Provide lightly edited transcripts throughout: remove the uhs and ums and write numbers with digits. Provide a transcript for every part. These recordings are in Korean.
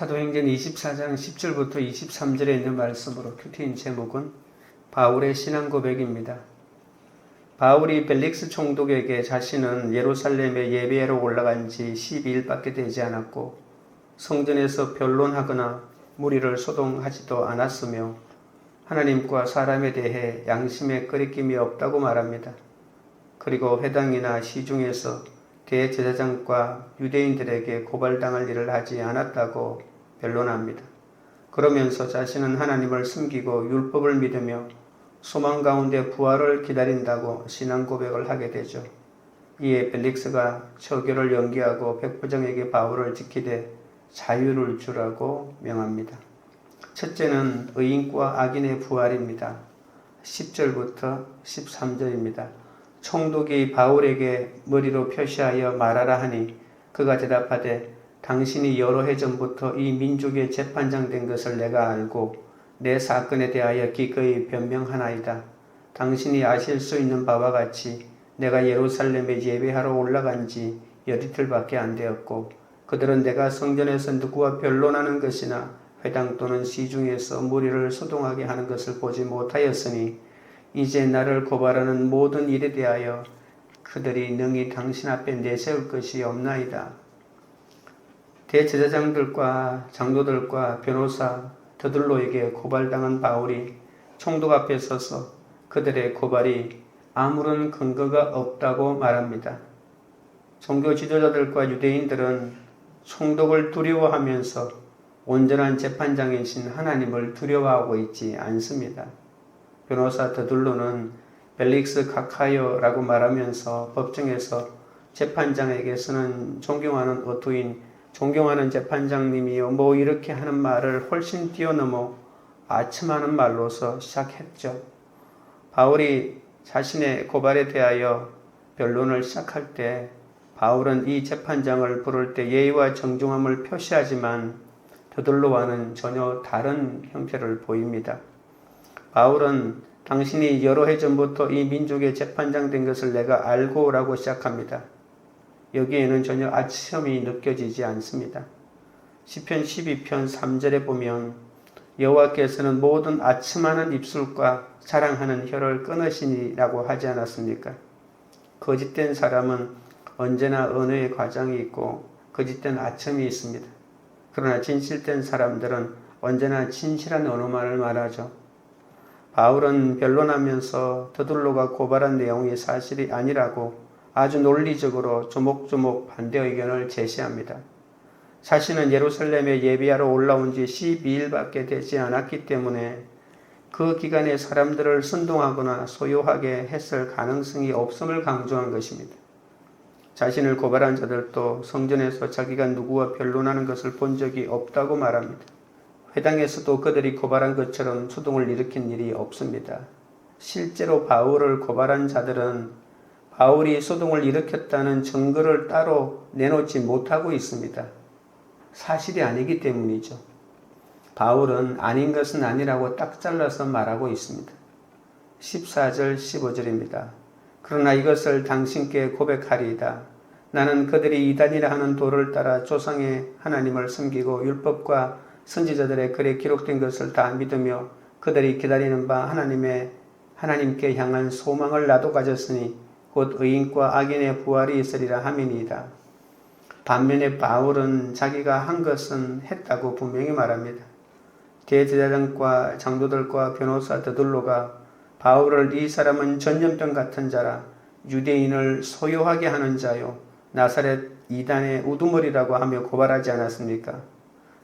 사도행전 24장 10절부터 23절에 있는 말씀으로 큐티인 제목은 바울의 신앙 고백입니다. 바울이 벨릭스 총독에게 자신은 예루살렘에 예배하러 올라간 지 12일밖에 되지 않았고 성전에서 변론하거나 무리를 소동하지도 않았으며 하나님과 사람에 대해 양심에 거리낌이 없다고 말합니다. 그리고 회당이나 시중에서 대제사장과 유대인들에게 고발당할 일을 하지 않았다고 변론합니다. 그러면서 자신은 하나님을 숨기고 율법을 믿으며 소망 가운데 부활을 기다린다고 신앙 고백을 하게 되죠. 이에 벨릭스가 처결을 연기하고 백부장에게 바울을 지키되 자유를 주라고 명합니다. 첫째는 의인과 악인의 부활입니다. 10절부터 13절입니다. 총독이 바울에게 머리로 표시하여 말하라 하니 그가 대답하되 당신이 여러 해 전부터 이 민족의 재판장 된 것을 내가 알고 내 사건에 대하여 기꺼이 변명하나이다. 당신이 아실 수 있는 바와 같이 내가 예루살렘에 예배하러 올라간 지 열이틀밖에 안 되었고 그들은 내가 성전에서 누구와 변론하는 것이나 회당 또는 시중에서 무리를 소동하게 하는 것을 보지 못하였으니 이제 나를 고발하는 모든 일에 대하여 그들이 능히 당신 앞에 내세울 것이 없나이다. 대제사장들과 장로들과 변호사 더들로에게 고발당한 바울이 총독 앞에 서서 그들의 고발이 아무런 근거가 없다고 말합니다. 종교 지도자들과 유대인들은 총독을 두려워하면서 온전한 재판장이신 하나님을 두려워하고 있지 않습니다. 변호사 더들로는 벨릭스 카카요라고 말하면서 법정에서 재판장에게서는 존경하는 어투인 존경하는 재판장님이요 뭐 이렇게 하는 말을 훨씬 뛰어넘어 아첨하는 말로서 시작했죠. 바울이 자신의 고발에 대하여 변론을 시작할 때 바울은 이 재판장을 부를 때 예의와 정중함을 표시하지만 더들로와는 전혀 다른 형태를 보입니다. 바울은 당신이 여러 해 전부터 이 민족의 재판장 된 것을 내가 알고 라고 시작합니다. 여기에는 전혀 아첨이 느껴지지 않습니다. 시편 12편 3절에 보면 여호와께서는 모든 아첨하는 입술과 자랑하는 혀를 끊으시니라고 하지 않았습니까? 거짓된 사람은 언제나 언어의 과장이 있고 거짓된 아첨이 있습니다. 그러나 진실된 사람들은 언제나 진실한 언어만을 말하죠. 바울은 변론하면서 더들로가 고발한 내용이 사실이 아니라고 아주 논리적으로 조목조목 반대 의견을 제시합니다. 자신은 예루살렘에 예배하러 올라온 지 12일밖에 되지 않았기 때문에 그 기간에 사람들을 선동하거나 소요하게 했을 가능성이 없음을 강조한 것입니다. 자신을 고발한 자들도 성전에서 자기가 누구와 변론하는 것을 본 적이 없다고 말합니다. 회당에서도 그들이 고발한 것처럼 소동을 일으킨 일이 없습니다. 실제로 바울을 고발한 자들은 바울이 소동을 일으켰다는 증거를 따로 내놓지 못하고 있습니다. 사실이 아니기 때문이죠. 바울은 아닌 것은 아니라고 딱 잘라서 말하고 있습니다. 14절 15절입니다. 그러나 이것을 당신께 고백하리이다. 나는 그들이 이단이라 하는 도를 따라 조상의 하나님을 섬기고 율법과 선지자들의 글에 기록된 것을 다 믿으며 그들이 기다리는 바 하나님께 향한 소망을 나도 가졌으니 곧 의인과 악인의 부활이 있으리라 함이니이다. 반면에 바울은 자기가 한 것은 했다고 분명히 말합니다. 대제사장과 장로들과 변호사 더들로가 바울을 이 사람은 전염병 같은 자라 유대인을 소요하게 하는 자요 나사렛 이단의 우두머리라고 하며 고발하지 않았습니까?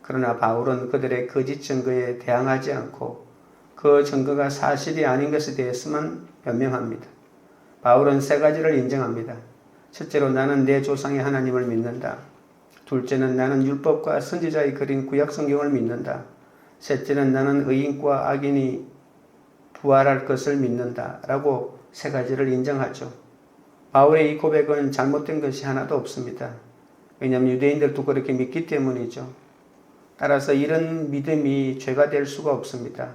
그러나 바울은 그들의 거짓 증거에 대항하지 않고 그 증거가 사실이 아닌 것에 대해서만 변명합니다. 바울은 세 가지를 인정합니다. 첫째로 나는 내 조상의 하나님을 믿는다. 둘째는 나는 율법과 선지자의 글인 구약성경을 믿는다. 셋째는 나는 의인과 악인이 부활할 것을 믿는다. 라고 세 가지를 인정하죠. 바울의 이 고백은 잘못된 것이 하나도 없습니다. 왜냐하면 유대인들도 그렇게 믿기 때문이죠. 따라서 이런 믿음이 죄가 될 수가 없습니다.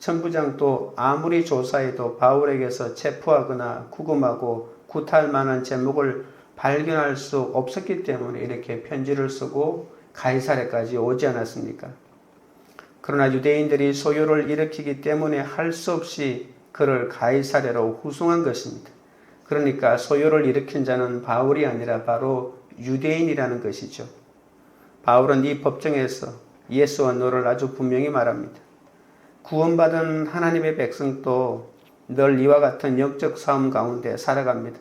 천부장도 아무리 조사해도 바울에게서 체포하거나 구금하고 구타할 만한 제목을 발견할 수 없었기 때문에 이렇게 편지를 쓰고 가이사랴까지 오지 않았습니까? 그러나 유대인들이 소요를 일으키기 때문에 할 수 없이 그를 가이사랴로 후송한 것입니다. 그러니까 소요를 일으킨 자는 바울이 아니라 바로 유대인이라는 것이죠. 바울은 이 법정에서 예수와 너를 아주 분명히 말합니다. 구원받은 하나님의 백성도 늘 이와 같은 영적 싸움 가운데 살아갑니다.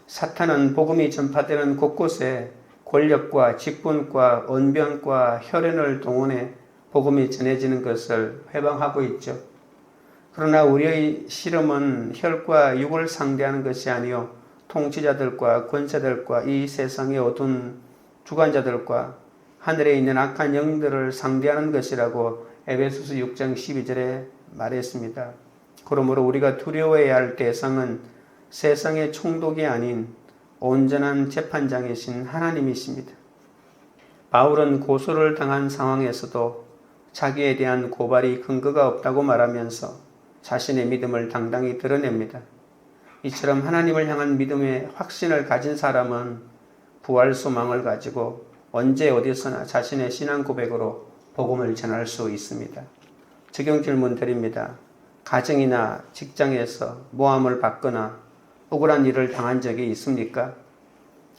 사탄은 복음이 전파되는 곳곳에 권력과 직분과 언변과 혈연을 동원해 복음이 전해지는 것을 회방하고 있죠. 그러나 우리의 실험은 혈과 육을 상대하는 것이 아니요 통치자들과 권세들과 이 세상의 어두운 주관자들과 하늘에 있는 악한 영들을 상대하는 것이라고 에베소서 6장 12절에 말했습니다. 그러므로 우리가 두려워해야 할 대상은 세상의 총독이 아닌 온전한 재판장이신 하나님이십니다. 바울은 고소를 당한 상황에서도 자기에 대한 고발이 근거가 없다고 말하면서 자신의 믿음을 당당히 드러냅니다. 이처럼 하나님을 향한 믿음의 확신을 가진 사람은 부활 소망을 가지고 언제 어디서나 자신의 신앙 고백으로 복음을 전할 수 있습니다. 적용 질문 드립니다. 가정이나 직장에서 모함을 받거나 억울한 일을 당한 적이 있습니까?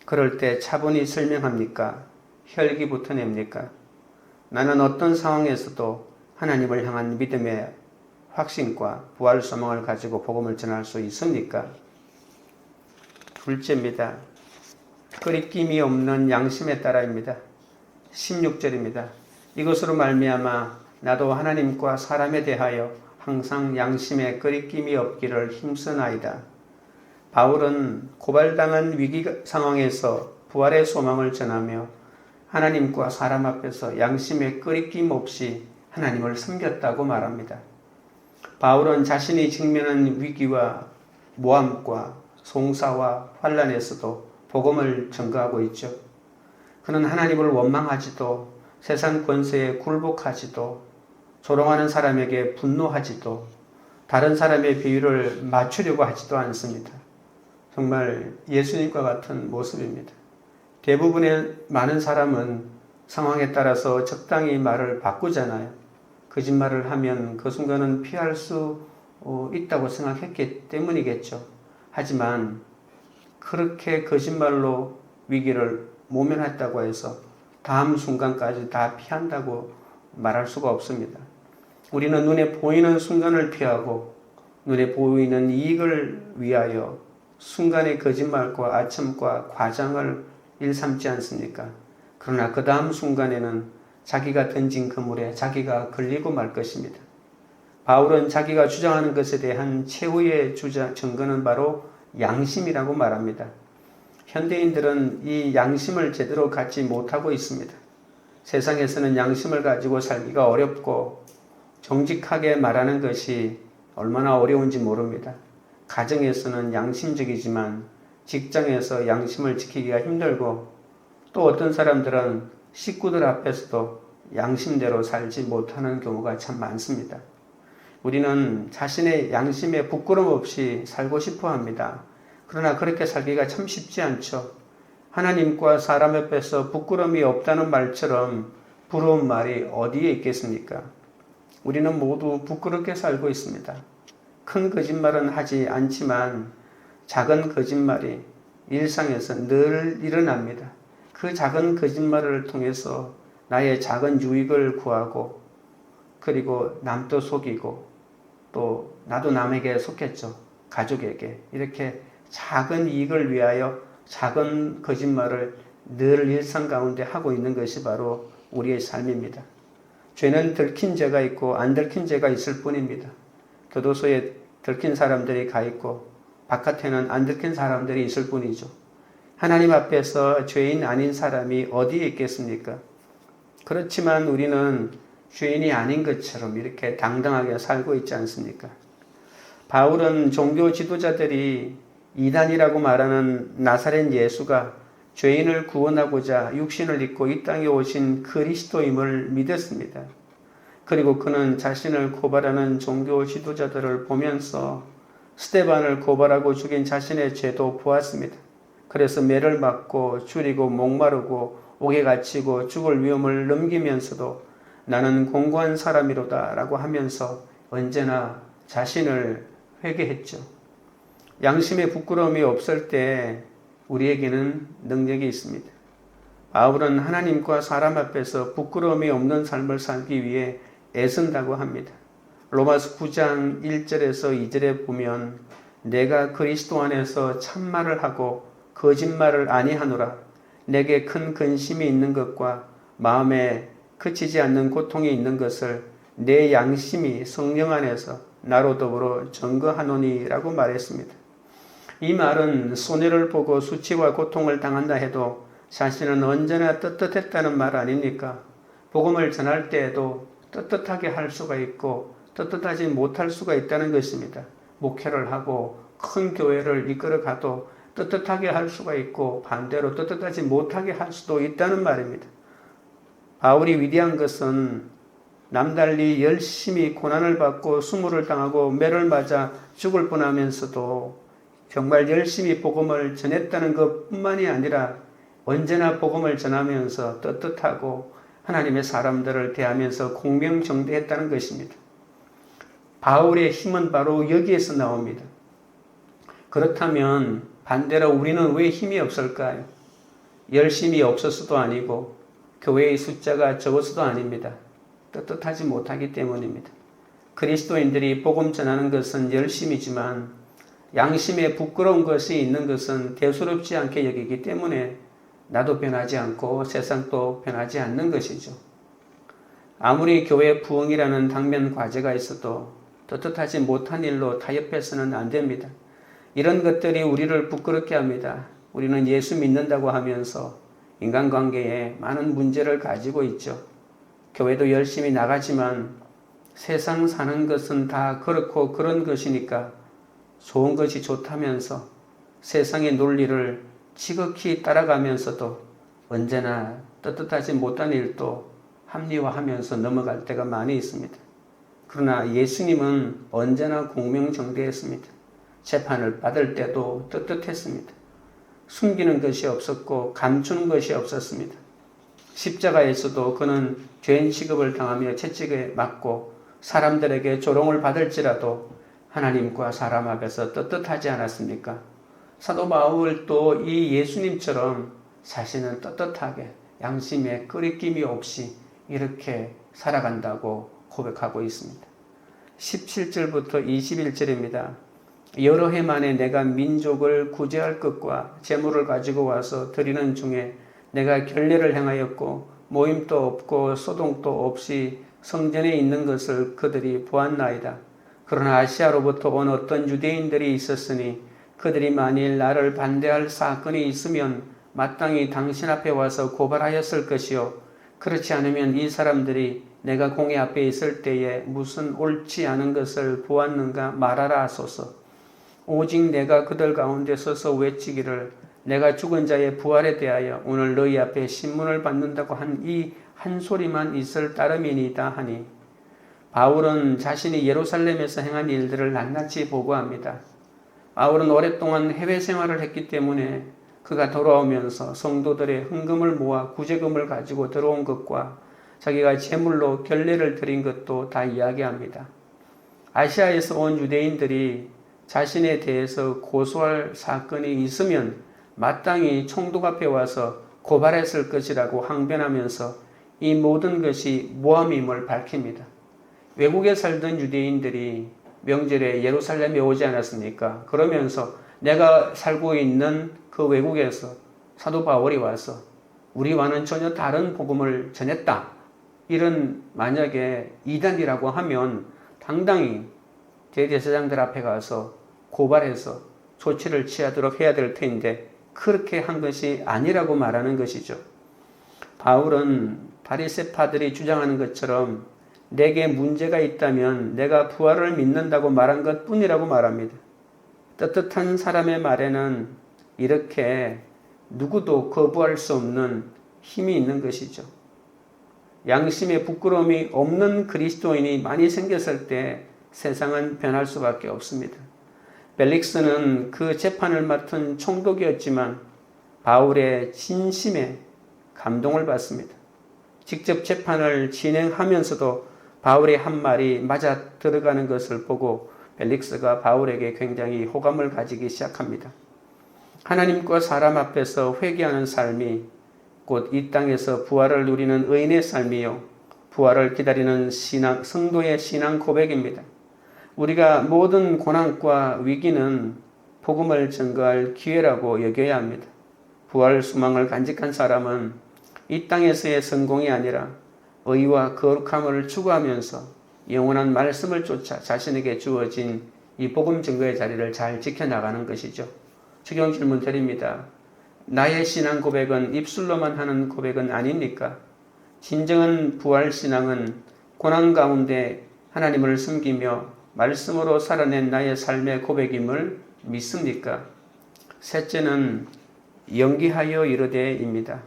그럴 때 차분히 설명합니까? 혈기부터 냅니까? 나는 어떤 상황에서도 하나님을 향한 믿음의 확신과 부활 소망을 가지고 복음을 전할 수 있습니까? 둘째입니다. 끄리낌이 없는 양심에 따라입니다. 16절입니다. 이것으로 말미암아 나도 하나님과 사람에 대하여 항상 양심에 끄리낌이 없기를 힘쓰나이다. 바울은 고발당한 위기 상황에서 부활의 소망을 전하며 하나님과 사람 앞에서 양심에 끄리낌 없이 하나님을 섬겼다고 말합니다. 바울은 자신이 직면한 위기와 모함과 송사와 환난에서도 복음을 전가하고 있죠. 그는 하나님을 원망하지도 세상 권세에 굴복하지도 조롱하는 사람에게 분노하지도 다른 사람의 비유를 맞추려고 하지도 않습니다. 정말 예수님과 같은 모습입니다. 대부분의 많은 사람은 상황에 따라서 적당히 말을 바꾸잖아요. 거짓말을 하면 그 순간은 피할 수 있다고 생각했기 때문이겠죠. 하지만 그렇게 거짓말로 위기를 모면했다고 해서 다음 순간까지 다 피한다고 말할 수가 없습니다. 우리는 눈에 보이는 순간을 피하고 눈에 보이는 이익을 위하여 순간의 거짓말과 아첨과 과장을 일삼지 않습니까? 그러나 그 다음 순간에는 자기가 던진 그물에 자기가 걸리고 말 것입니다. 바울은 자기가 주장하는 것에 대한 최후의 증거는 바로 양심이라고 말합니다. 현대인들은 이 양심을 제대로 갖지 못하고 있습니다. 세상에서는 양심을 가지고 살기가 어렵고 정직하게 말하는 것이 얼마나 어려운지 모릅니다. 가정에서는 양심적이지만 직장에서 양심을 지키기가 힘들고 또 어떤 사람들은 식구들 앞에서도 양심대로 살지 못하는 경우가 참 많습니다. 우리는 자신의 양심에 부끄럼 없이 살고 싶어 합니다. 그러나 그렇게 살기가 참 쉽지 않죠. 하나님과 사람 앞에서 부끄럼이 없다는 말처럼 부러운 말이 어디에 있겠습니까? 우리는 모두 부끄럽게 살고 있습니다. 큰 거짓말은 하지 않지만 작은 거짓말이 일상에서 늘 일어납니다. 그 작은 거짓말을 통해서 나의 작은 유익을 구하고 그리고 남도 속이고 또 나도 남에게 속겠죠. 가족에게. 이렇게 작은 이익을 위하여 작은 거짓말을 늘 일상 가운데 하고 있는 것이 바로 우리의 삶입니다. 죄는 들킨 죄가 있고 안 들킨 죄가 있을 뿐입니다. 교도소에 들킨 사람들이 가 있고 바깥에는 안 들킨 사람들이 있을 뿐이죠. 하나님 앞에서 죄인 아닌 사람이 어디에 있겠습니까? 그렇지만 우리는 죄인이 아닌 것처럼 이렇게 당당하게 살고 있지 않습니까? 바울은 종교 지도자들이 이단이라고 말하는 나사렛 예수가 죄인을 구원하고자 육신을 입고 이 땅에 오신 그리스도임을 믿었습니다. 그리고 그는 자신을 고발하는 종교 지도자들을 보면서 스데반을 고발하고 죽인 자신의 죄도 보았습니다. 그래서 매를 맞고 줄이고 목마르고 옥에 갇히고 죽을 위험을 넘기면서도 나는 공고한 사람이로다 라고 하면서 언제나 자신을 회개했죠. 양심의 부끄러움이 없을 때 우리에게는 능력이 있습니다. 바울은 하나님과 사람 앞에서 부끄러움이 없는 삶을 살기 위해 애쓴다고 합니다. 로마서 9장 1절에서 2절에 보면 내가 그리스도 안에서 참말을 하고 거짓말을 아니하노라. 내게 큰 근심이 있는 것과 마음에 그치지 않는 고통이 있는 것을 내 양심이 성령 안에서 나로 더불어 증거하노니라고 말했습니다. 이 말은 손해를 보고 수치와 고통을 당한다 해도 자신은 언제나 떳떳했다는 말 아닙니까? 복음을 전할 때에도 떳떳하게 할 수가 있고 떳떳하지 못할 수가 있다는 것입니다. 목회를 하고 큰 교회를 이끌어가도 떳떳하게 할 수가 있고 반대로 떳떳하지 못하게 할 수도 있다는 말입니다. 바울이 위대한 것은 남달리 열심히 고난을 받고 수모를 당하고 매를 맞아 죽을 뻔하면서도 정말 열심히 복음을 전했다는 것뿐만이 아니라 언제나 복음을 전하면서 떳떳하고 하나님의 사람들을 대하면서 공명정대했다는 것입니다. 바울의 힘은 바로 여기에서 나옵니다. 그렇다면 반대로 우리는 왜 힘이 없을까요? 열심이 없어서도 아니고 교회의 숫자가 적어서도 아닙니다. 떳떳하지 못하기 때문입니다. 그리스도인들이 복음 전하는 것은 열심이지만 양심에 부끄러운 것이 있는 것은 대수롭지 않게 여기기 때문에 나도 변하지 않고 세상도 변하지 않는 것이죠. 아무리 교회 부흥이라는 당면 과제가 있어도 떳떳하지 못한 일로 타협해서는 안 됩니다. 이런 것들이 우리를 부끄럽게 합니다. 우리는 예수 믿는다고 하면서 인간관계에 많은 문제를 가지고 있죠. 교회도 열심히 나가지만 세상 사는 것은 다 그렇고 그런 것이니까 좋은 것이 좋다면서 세상의 논리를 지극히 따라가면서도 언제나 떳떳하지 못한 일도 합리화하면서 넘어갈 때가 많이 있습니다. 그러나 예수님은 언제나 공명정대했습니다. 재판을 받을 때도 떳떳했습니다. 숨기는 것이 없었고 감추는 것이 없었습니다. 십자가에서도 그는 죄인 취급을 당하며 채찍에 맞고 사람들에게 조롱을 받을지라도 하나님과 사람 앞에서 떳떳하지 않았습니까? 사도 바울도 이 예수님처럼 자신은 떳떳하게 양심에 끄리낌이 없이 이렇게 살아간다고 고백하고 있습니다. 17절부터 21절입니다. 여러 해 만에 내가 민족을 구제할 것과 재물을 가지고 와서 드리는 중에 내가 결례를 행하였고 모임도 없고 소동도 없이 성전에 있는 것을 그들이 보았나이다. 그러나 아시아로부터 온 어떤 유대인들이 있었으니 그들이 만일 나를 반대할 사건이 있으면 마땅히 당신 앞에 와서 고발하였을 것이요 그렇지 않으면 이 사람들이 내가 공회 앞에 있을 때에 무슨 옳지 않은 것을 보았는가 말하라 하소서. 오직 내가 그들 가운데 서서 외치기를 내가 죽은 자의 부활에 대하여 오늘 너희 앞에 신문을 받는다고 한 이 한 소리만 있을 따름이니이다 하니 바울은 자신이 예루살렘에서 행한 일들을 낱낱이 보고합니다. 바울은 오랫동안 해외 생활을 했기 때문에 그가 돌아오면서 성도들의 헌금을 모아 구제금을 가지고 들어온 것과 자기가 제물로 결례를 드린 것도 다 이야기합니다. 아시아에서 온 유대인들이 자신에 대해서 고소할 사건이 있으면 마땅히 총독 앞에 와서 고발했을 것이라고 항변하면서 이 모든 것이 모함임을 밝힙니다. 외국에 살던 유대인들이 명절에 예루살렘에 오지 않았습니까? 그러면서 내가 살고 있는 그 외국에서 사도 바울이 와서 우리와는 전혀 다른 복음을 전했다. 이런 만약에 이단이라고 하면 당당히 대제사장들 앞에 가서 고발해서 조치를 취하도록 해야 될 텐데 그렇게 한 것이 아니라고 말하는 것이죠. 바울은 바리새파들이 주장하는 것처럼 내게 문제가 있다면 내가 부활을 믿는다고 말한 것뿐이라고 말합니다. 떳떳한 사람의 말에는 이렇게 누구도 거부할 수 없는 힘이 있는 것이죠. 양심에 부끄러움이 없는 그리스도인이 많이 생겼을 때 세상은 변할 수밖에 없습니다. 벨릭스는 그 재판을 맡은 총독이었지만 바울의 진심에 감동을 받습니다. 직접 재판을 진행하면서도 바울의 한 말이 맞아 들어가는 것을 보고 벨릭스가 바울에게 굉장히 호감을 가지기 시작합니다. 하나님과 사람 앞에서 회개하는 삶이 곧 이 땅에서 부활을 누리는 의인의 삶이요, 부활을 기다리는 성도의 신앙 고백입니다. 우리가 모든 고난과 위기는 복음을 증거할 기회라고 여겨야 합니다. 부활 소망을 간직한 사람은 이 땅에서의 성공이 아니라 의와 거룩함을 추구하면서 영원한 말씀을 쫓아 자신에게 주어진 이 복음 증거의 자리를 잘 지켜나가는 것이죠. 적용 질문 드립니다. 나의 신앙 고백은 입술로만 하는 고백은 아닙니까? 진정한 부활 신앙은 고난 가운데 하나님을 숨기며 말씀으로 살아낸 나의 삶의 고백임을 믿습니까? 셋째는 연기하여 이르되입니다.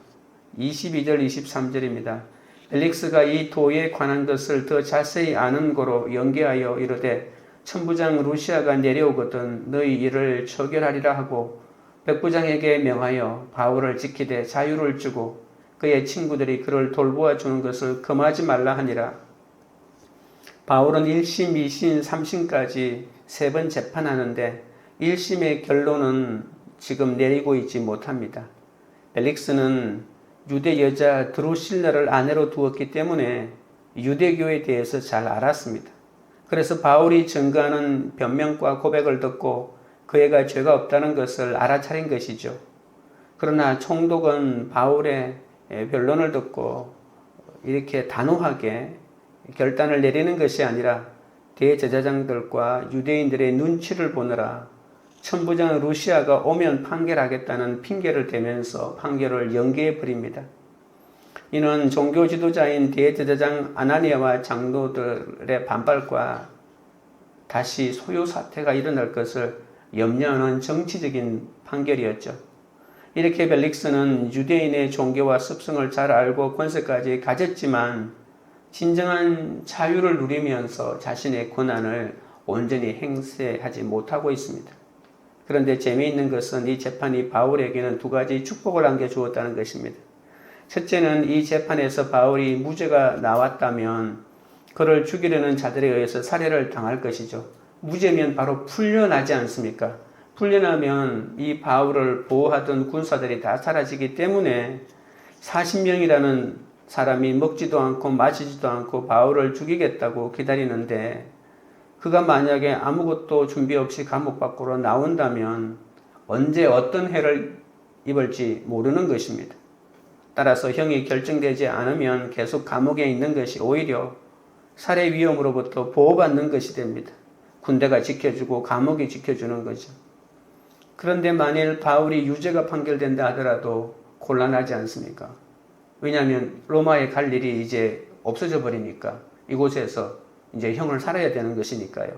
22절 23절입니다. 벨릭스가 이 도에 관한 것을 더 자세히 아는 고로 연기하여 이르되 천부장 루시아가 내려오거든 너희 이를 처결하리라 하고 백부장에게 명하여 바울을 지키되 자유를 주고 그의 친구들이 그를 돌보아 주는 것을 금하지 말라 하니라. 바울은 1심, 2심, 3심까지 3번 재판하는데 1심의 결론은 지금 내리고 있지 못합니다. 벨릭스는 유대 여자 드루실라를 아내로 두었기 때문에 유대교에 대해서 잘 알았습니다. 그래서 바울이 증거하는 변명과 고백을 듣고 그 애가 죄가 없다는 것을 알아차린 것이죠. 그러나 총독은 바울의 변론을 듣고 이렇게 단호하게 결단을 내리는 것이 아니라 대제사장들과 유대인들의 눈치를 보느라 천부장 루시아가 오면 판결하겠다는 핑계를 대면서 판결을 연기해 버립니다. 이는 종교 지도자인 대제사장 아나니아와 장로들의 반발과 다시 소요 사태가 일어날 것을 염려하는 정치적인 판결이었죠. 이렇게 벨릭스는 유대인의 종교와 습성을 잘 알고 권세까지 가졌지만 진정한 자유를 누리면서 자신의 권한을 온전히 행사하지 못하고 있습니다. 그런데 재미있는 것은 이 재판이 바울에게는 2가지 축복을 안겨주었다는 것입니다. 첫째는 이 재판에서 바울이 무죄가 나왔다면 그를 죽이려는 자들에 의해서 살해를 당할 것이죠. 무죄면 바로 풀려나지 않습니까? 풀려나면 이 바울을 보호하던 군사들이 다 사라지기 때문에 40명이라는 사람이 먹지도 않고 마시지도 않고 바울을 죽이겠다고 기다리는데 그가 만약에 아무것도 준비 없이 감옥 밖으로 나온다면 언제 어떤 해를 입을지 모르는 것입니다. 따라서 형이 결정되지 않으면 계속 감옥에 있는 것이 오히려 살해 위험으로부터 보호받는 것이 됩니다. 군대가 지켜주고 감옥이 지켜주는 거죠. 그런데 만일 바울이 유죄가 판결된다 하더라도 곤란하지 않습니까? 왜냐하면 로마에 갈 일이 이제 없어져 버리니까 이곳에서 이제 형을 살아야 되는 것이니까요.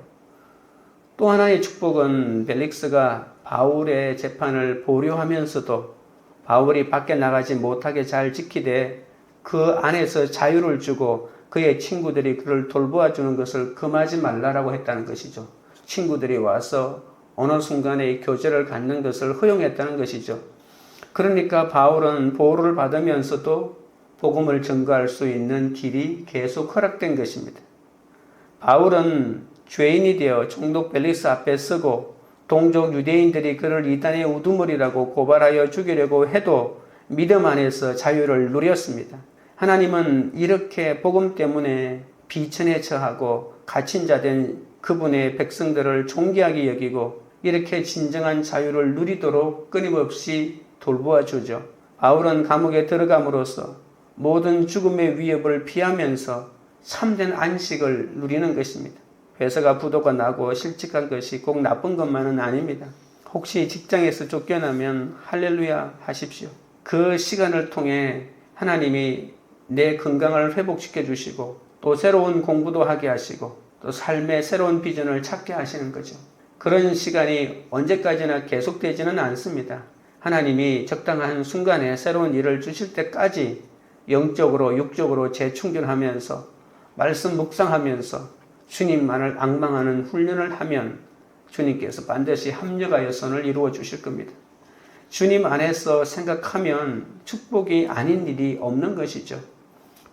또 하나의 축복은 벨릭스가 바울의 재판을 보류하면서도 바울이 밖에 나가지 못하게 잘 지키되 그 안에서 자유를 주고 그의 친구들이 그를 돌보아 주는 것을 금하지 말라라고 했다는 것이죠. 친구들이 와서 어느 순간에 교제를 갖는 것을 허용했다는 것이죠. 그러니까 바울은 보호를 받으면서도 복음을 증거할 수 있는 길이 계속 허락된 것입니다. 바울은 죄인이 되어 총독 벨릭스 앞에 서고 동족 유대인들이 그를 이단의 우두머리라고 고발하여 죽이려고 해도 믿음 안에서 자유를 누렸습니다. 하나님은 이렇게 복음 때문에 비천에 처하고 갇힌 자 된 그분의 백성들을 존귀하게 여기고 이렇게 진정한 자유를 누리도록 끊임없이 돌보아 주죠. 바울은 감옥에 들어감으로써 모든 죽음의 위협을 피하면서 참된 안식을 누리는 것입니다. 회사가 부도가 나고 실직한 것이 꼭 나쁜 것만은 아닙니다. 혹시 직장에서 쫓겨나면 할렐루야 하십시오. 그 시간을 통해 하나님이 내 건강을 회복시켜 주시고 또 새로운 공부도 하게 하시고 또 삶의 새로운 비전을 찾게 하시는 거죠. 그런 시간이 언제까지나 계속되지는 않습니다. 하나님이 적당한 순간에 새로운 일을 주실 때까지 영적으로 육적으로 재충전하면서 말씀 묵상하면서 주님만을 앙망하는 훈련을 하면 주님께서 반드시 합력하여 선을 이루어 주실 겁니다. 주님 안에서 생각하면 축복이 아닌 일이 없는 것이죠.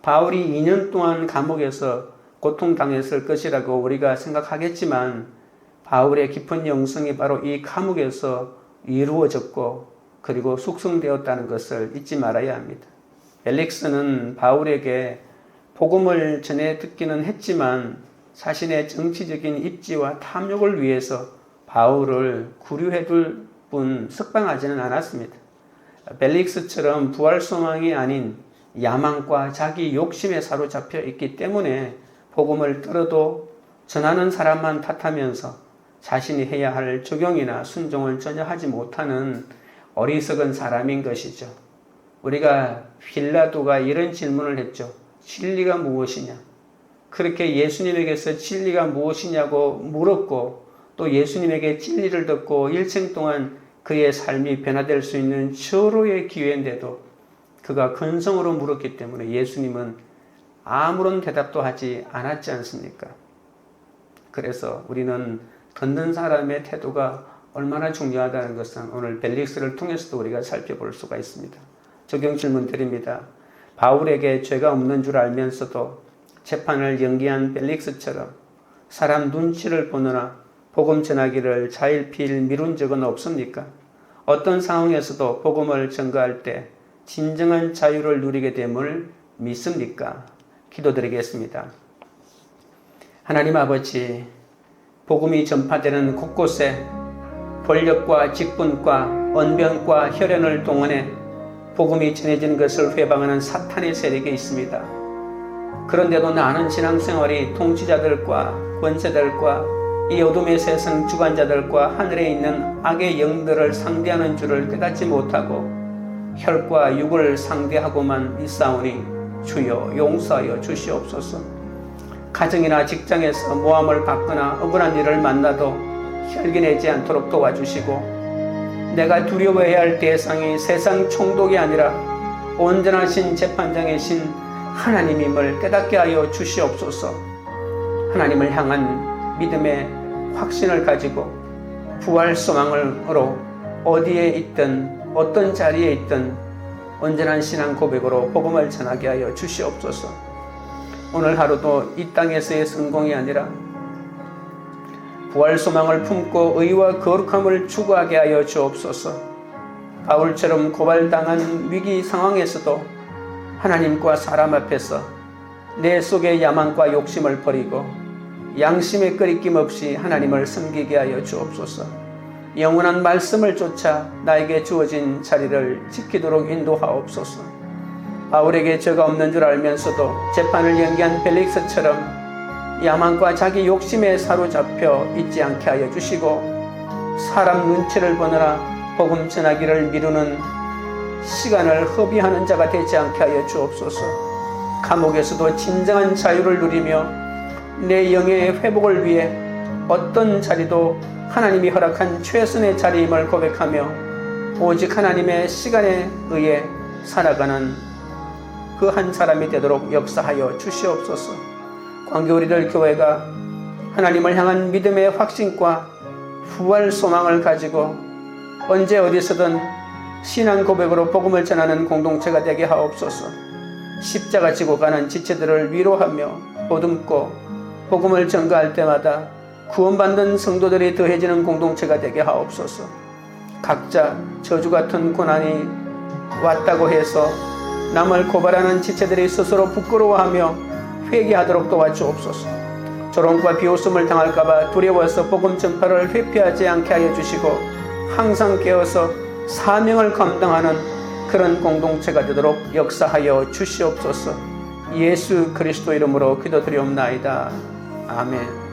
바울이 2년 동안 감옥에서 고통당했을 것이라고 우리가 생각하겠지만 바울의 깊은 영성이 바로 이 감옥에서 이루어졌고 그리고 숙성되었다는 것을 잊지 말아야 합니다. 벨릭스는 바울에게 복음을 전해 듣기는 했지만 자신의 정치적인 입지와 탐욕을 위해서 바울을 구류해 둘 뿐 석방하지는 않았습니다. 벨릭스처럼 부활 소망이 아닌 야망과 자기 욕심에 사로잡혀 있기 때문에 복음을 들어도 전하는 사람만 탓하면서 자신이 해야 할 적용이나 순종을 전혀 하지 못하는 어리석은 사람인 것이죠. 우리가 빌라도가 이런 질문을 했죠. 진리가 무엇이냐? 그렇게 예수님에게서 진리가 무엇이냐고 물었고 또 예수님에게 진리를 듣고 일생 동안 그의 삶이 변화될 수 있는 절호의 기회인데도 그가 근성으로 물었기 때문에 예수님은 아무런 대답도 하지 않았지 않습니까? 그래서 우리는 듣는 사람의 태도가 얼마나 중요하다는 것은 오늘 벨릭스를 통해서도 우리가 살펴볼 수가 있습니다. 적용 질문 드립니다. 바울에게 죄가 없는 줄 알면서도 재판을 연기한 벨릭스처럼 사람 눈치를 보느라 복음 전하기를 자일피일 미룬 적은 없습니까? 어떤 상황에서도 복음을 전가할 때 진정한 자유를 누리게 됨을 믿습니까? 기도드리겠습니다. 하나님 아버지, 복음이 전파되는 곳곳에 권력과 직분과 언변과 혈연을 동원해 복음이 전해지는 것을 회방하는 사탄의 세력이 있습니다. 그런데도 나는 신앙생활이 통치자들과 권세들과 이 어둠의 세상 주관자들과 하늘에 있는 악의 영들을 상대하는 줄을 깨닫지 못하고 혈과 육을 상대하고만 있사오니 주여 용서하여 주시옵소서. 가정이나 직장에서 모함을 받거나 억울한 일을 만나도 혈기내지 않도록 도와주시고 내가 두려워해야 할 대상이 세상 총독이 아니라 온전하신 재판장이신 하나님임을 깨닫게 하여 주시옵소서. 하나님을 향한 믿음의 확신을 가지고 부활 소망으로 어디에 있든 어떤 자리에 있든 온전한 신앙 고백으로 복음을 전하게 하여 주시옵소서. 오늘 하루도 이 땅에서의 성공이 아니라 부활 소망을 품고 의와 거룩함을 추구하게 하여 주옵소서. 바울처럼 고발당한 위기 상황에서도 하나님과 사람 앞에서 내 속의 야망과 욕심을 버리고 양심의 끄리낌 없이 하나님을 섬기게 하여 주옵소서. 영원한 말씀을 쫓아 나에게 주어진 자리를 지키도록 인도하옵소서. 바울에게 죄가 없는 줄 알면서도 재판을 연기한 벨릭스처럼 야망과 자기 욕심에 사로잡혀 있지 않게 하여 주시고 사람 눈치를 보느라 복음 전하기를 미루는 시간을 허비하는 자가 되지 않게 하여 주옵소서. 감옥에서도 진정한 자유를 누리며 내 영의 회복을 위해 어떤 자리도 하나님이 허락한 최선의 자리임을 고백하며 오직 하나님의 시간에 의해 살아가는 그 한 사람이 되도록 역사하여 주시옵소서. 광교우리들 교회가 하나님을 향한 믿음의 확신과 부활 소망을 가지고 언제 어디서든 신앙 고백으로 복음을 전하는 공동체가 되게 하옵소서. 십자가 지고 가는 지체들을 위로하며 보듬고 복음을 전가할 때마다 구원받는 성도들이 더해지는 공동체가 되게 하옵소서. 각자 저주 같은 고난이 왔다고 해서 남을 고발하는 지체들이 스스로 부끄러워하며 회개하도록 도와주옵소서. 조롱과 비웃음을 당할까봐 두려워서 복음 전파를 회피하지 않게 하여 주시고 항상 깨어서 사명을 감당하는 그런 공동체가 되도록 역사하여 주시옵소서. 예수 그리스도 이름으로 기도드리옵나이다. 아멘.